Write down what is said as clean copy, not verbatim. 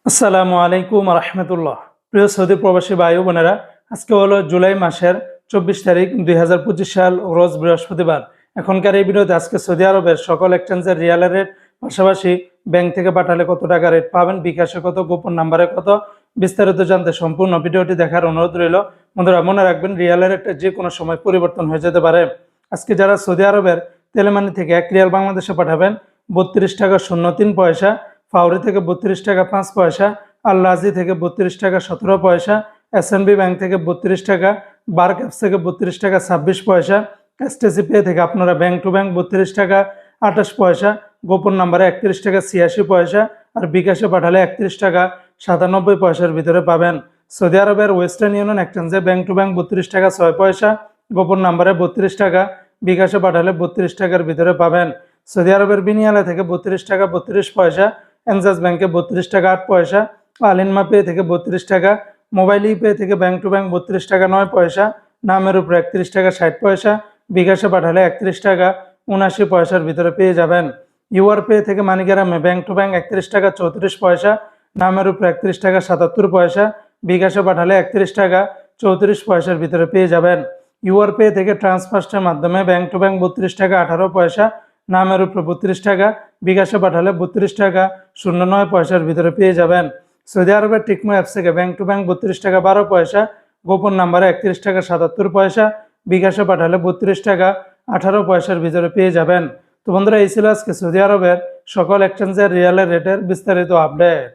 আসসালামু আলাইকুম রহমতুল্লাহ। প্রিয় সৌদি প্রবাসী ভাই বোনেরা, আজকে হলো জুলাই মাসের 24 তারিখ 2025 সাল, রোজ বৃহস্পতিবার। এখনকার এই ভিডিওতে আজকে সৌদি আরবের সকল এক্সচেঞ্জের রিয়ালের রেট, পাশাপাশি ব্যাংক থেকে পাঠালে কত টাকা রেট পাবেন, বিকাশে কত, গোপন নাম্বারে কত, বিস্তারিত জানতে সম্পূর্ণ ভিডিওটি দেখার অনুরোধ রইল। বন্ধুরা, মনে রাখবেন রিয়ালের রেটটা যে কোনো সময় পরিবর্তন হয়ে যেতে পারে। আজকে যারা সৌদি আরবের তেলেমানি থেকে 1 রিয়াল বাংলাদেশে পাঠাবেন 32 টাকা 03 পয়সা, ফাউরি থেকে 32 টাকা 5 পয়সা, আল রাজি থেকে 32 টাকা 17 পয়সা, এসএনবি ব্যাংক থেকে 32 টাকা, বার ক্যাপস থেকে 32 টাকা 26 পয়সা, এসটিসি পে থেকে আপনারা ব্যাংক টু ব্যাংক 32 টাকা 28 পয়সা, গোপন নাম্বারে 31 টাকা 86 পয়সা, আর বিকাশে পাঠালে 31 টাকা 97 পয়সার ভিতরে পাবেন। সৌদি আরবের ওয়েস্টার্ন ইউনিয়ন এক্সচেঞ্জে ব্যাংক টু ব্যাংক 32 টাকা 6 পয়সা, গোপন নাম্বারে 32 টাকা, বিকাশে পাঠালে 32 টাকার ভিতরে পাবেন। সৌদি আরবের বিনিয়ালা থেকে 32 টাকা 32 পয়সা, এনজাস ব্যাংকে 32 টাকা 8 পয়সা, আলিনমা পে থেকে 32 টাকা, মোবাইল পে থেকে ব্যাংক টু ব্যাংক 32 টাকা 9 পয়সা, নামের উপর 31 টাকা 60 পয়সা, বিকাশে পাঠালে 31 টাকা 79 পয়সার ভিতরে পেয়ে যাবেন। ইউআর পে থেকে মানিগ্রামে ব্যাংক টু ব্যাংক 31 টাকা 34 পয়সা, নামের উপর 31 টাকা 77 পয়সা, বিকাশে পাঠালে 31 টাকা 34 পয়সার ভিতরে পেয়ে যাবেন। ইউআর পে থেকে ট্রান্সফার্স্টের মাধ্যমে ব্যাংক টু ব্যাংক 32 টাকা 18 পয়সা, নামের উপর 32 টাকা, বিকাশে পাঠালে 32 টাকা 09 পয়সার ভিতরে পেয়ে যাবেন। সৌদি আরবের টিকমো অ্যাপস থেকে ব্যাংক টু ব্যাংক 32 টাকা 12 পয়সা, গোপন নাম্বারে 31 টাকা 77 পয়সা, বিকাশে পাঠালে 32 টাকা 18 পয়সার ভিতরে পেয়ে যাবেন। তো বন্ধুরা, এই ছিল আজকে সৌদি আরবের সকল এক্সচেঞ্জের রিয়ালের রেটের বিস্তারিত আপডেট।